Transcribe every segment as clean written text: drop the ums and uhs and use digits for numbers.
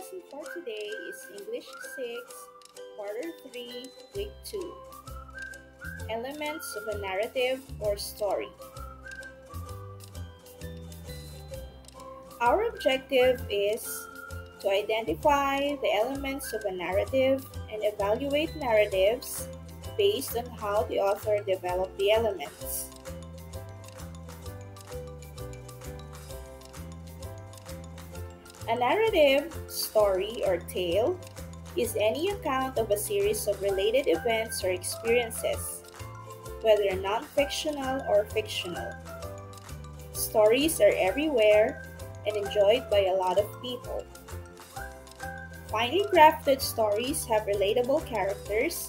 lesson for today is English 6, Quarter 3, Week 2. Elements of a narrative or story. Our objective is to identify the elements of a narrative and evaluate narratives based on how the author developed the elements. A narrative, story, or tale is any account of a series of related events or experiences, whether non-fictional or fictional. Stories are everywhere and enjoyed by a lot of people. Finely crafted stories have relatable characters,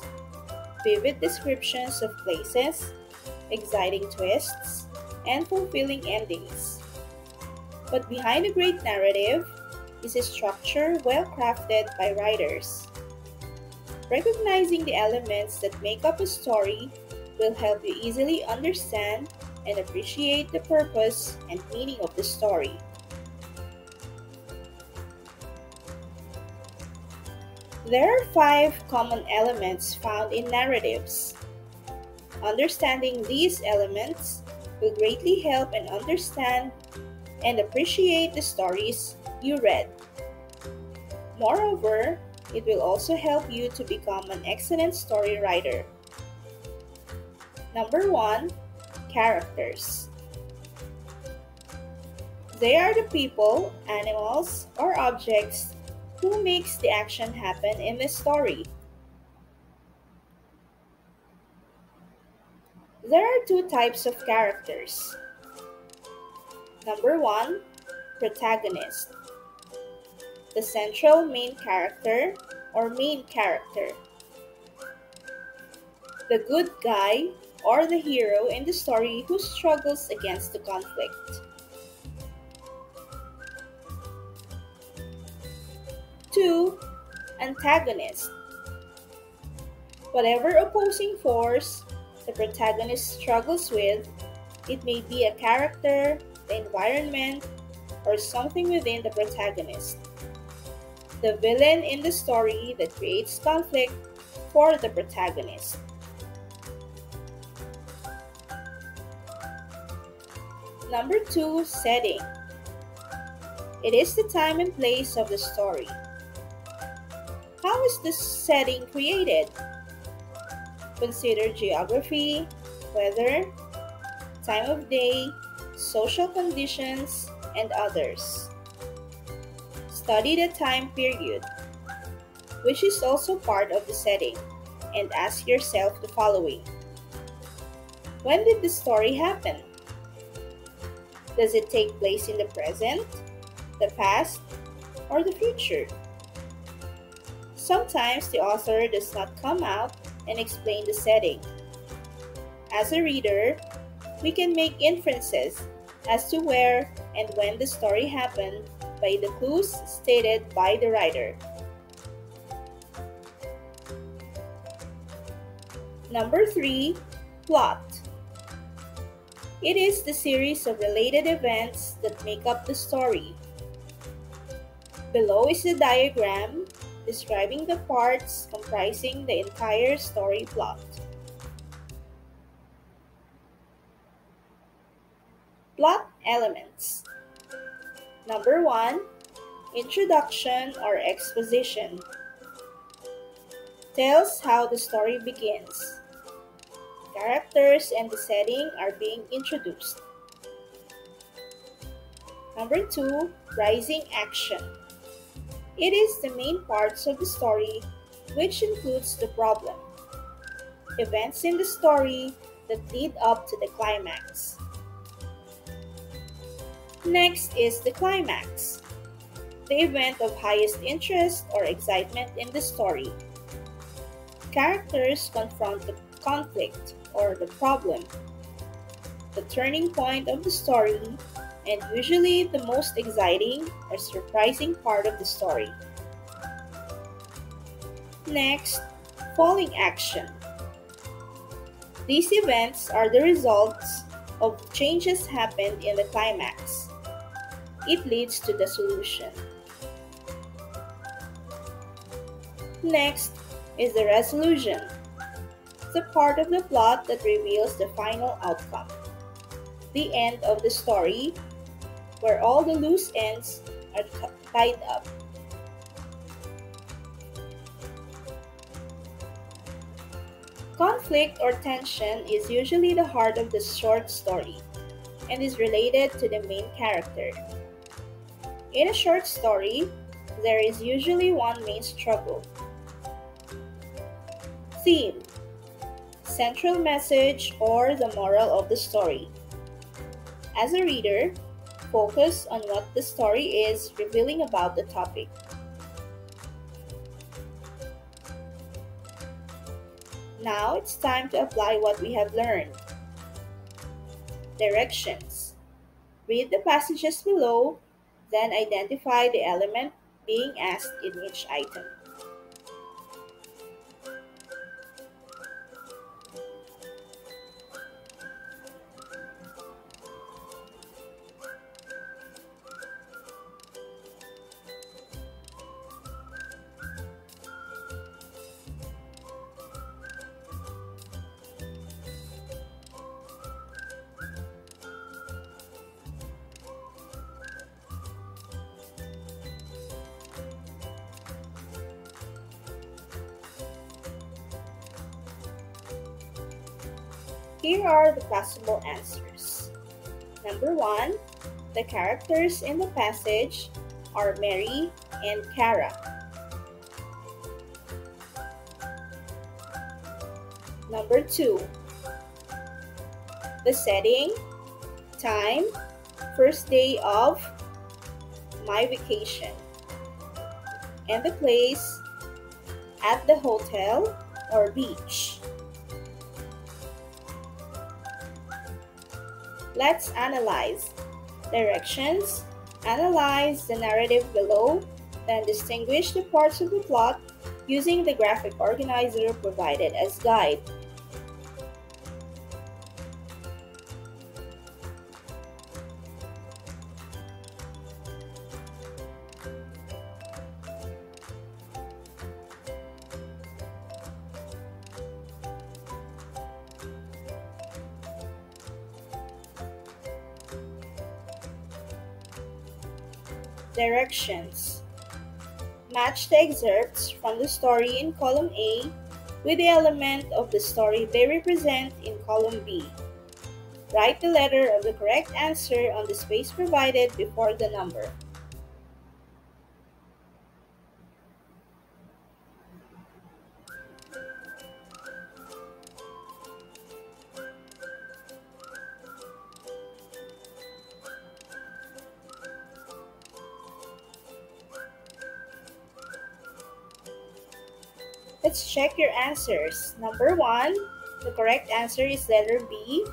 vivid descriptions of places, exciting twists, and fulfilling endings. But behind a great narrative is a structure well crafted by writers. Recognizing the elements that make up a story will help you easily understand and appreciate the purpose and meaning of the story. There are 5 common elements found in narratives. Understanding these elements will greatly help and understand and appreciate the stories you read. Moreover, it will also help you to become an excellent story writer. Number 1, characters. They are the people, animals, or objects who makes the action happen in the story. There are 2 types of characters. Number 1, protagonist. The central main character or main character. The good guy or the hero in the story who struggles against the conflict. 2, antagonist. Whatever opposing force the protagonist struggles with, it may be a character, the environment, or something within the protagonist. The villain in the story that creates conflict for the protagonist. Number 2, setting. It is the time and place of the story. How is the setting created? Consider geography, weather, time of day, social conditions, and others. Study the time period, which is also part of the setting, and ask yourself the following. When did the story happen? Does it take place in the present, the past, or the future? Sometimes the author does not come out and explain the setting. As a reader, we can make inferences as to where and when the story happened by the clues stated by the writer. Number 3, plot. It is the series of related events that make up the story. Below is the diagram describing the parts comprising the entire story plot. Plot elements. Number 1, introduction or exposition. Tells how the story begins. Characters and the setting are being introduced. Number 2, rising action. It is the main parts of the story, which includes the problem, events in the story that lead up to the climax. Next is the climax, the event of highest interest or excitement in the story. Characters confront the conflict or the problem, the turning point of the story, and usually the most exciting or surprising part of the story. Next, falling action. These events are the results of changes happened in the climax. It leads to the solution. Next is the resolution, the part of the plot that reveals the final outcome, the end of the story, where all the loose ends are tied up. Conflict or tension is usually the heart of the short story and is related to the main character. In a short story, there is usually one main struggle. Theme, central message, or the moral of the story. As a reader, focus on what the story is revealing about the topic. Now it's time to apply what we have learned. Directions. Read the passages below, then identify the element being asked in each item. Here are the possible answers. Number 1, the characters in the passage are Mary and Kara. Number 2, the setting, time, first day of my vacation, and the place, at the hotel or beach. Let's analyze. Directions. Analyze the narrative below, then distinguish the parts of the plot using the graphic organizer provided as guide. Directions. Match the excerpts from the story in column A with the element of the story they represent in column B. Write the letter of the correct answer on the space provided before the number. Let's check your answers. Number 1, the correct answer is letter B.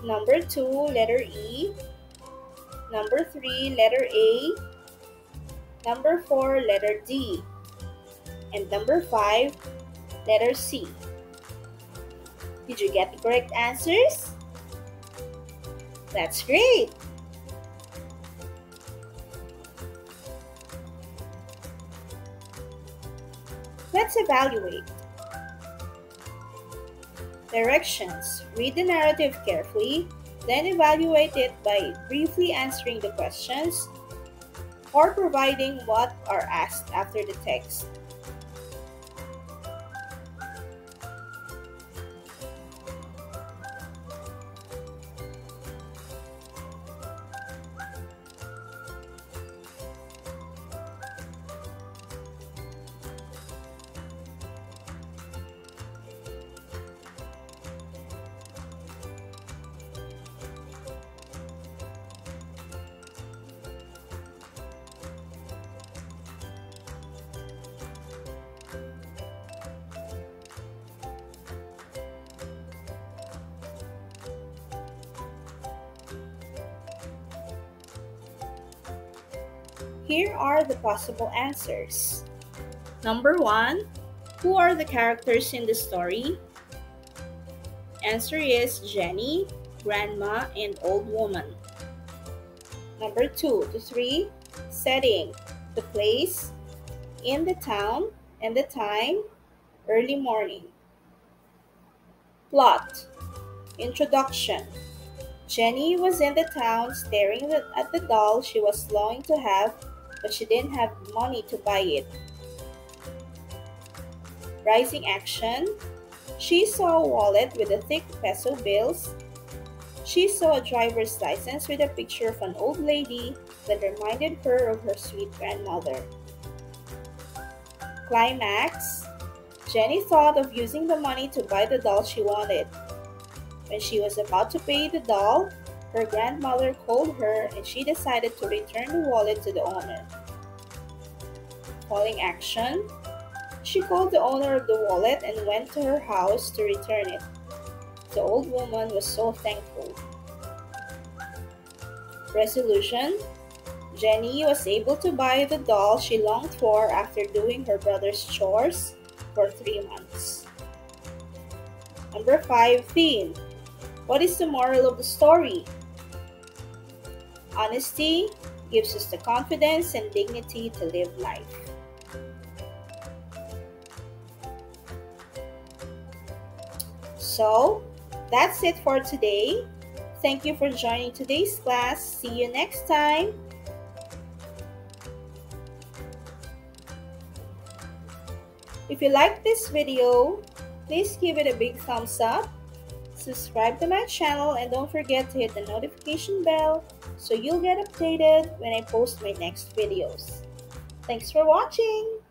Number 2, letter E. Number 3, letter A. Number 4, letter D. And number 5, letter C. Did you get the correct answers? That's great! Let's evaluate. Directions. Read the narrative carefully, then evaluate it by briefly answering the questions or providing what are asked after the text. Here are the possible answers. Number 1, who are the characters in the story? Answer is Jenny, Grandma, and Old Woman. Number 2 to 3, setting, the place, in the town, and the time, early morning. Plot. Introduction. Jenny was in the town staring at the doll she was longing to have, but she didn't have money to buy it. Rising action. She saw a wallet with the thick peso bills. She saw a driver's license with a picture of an old lady that reminded her of her sweet grandmother. Climax. Jenny thought of using the money to buy the doll she wanted. When she was about to pay the doll, her grandmother called her and she decided to return the wallet to the owner. Calling action. She called the owner of the wallet and went to her house to return it. The old woman was so thankful. Resolution. Jenny was able to buy the doll she longed for after doing her brother's chores for 3 months. Number 5. Theme. What is the moral of the story? Honesty gives us the confidence and dignity to live life. So, that's it for today. Thank you for joining today's class. See you next time. If you like this video, please give it a big thumbs up, subscribe to my channel, and don't forget to hit the notification bell so you'll get updated when I post my next videos. Thanks for watching!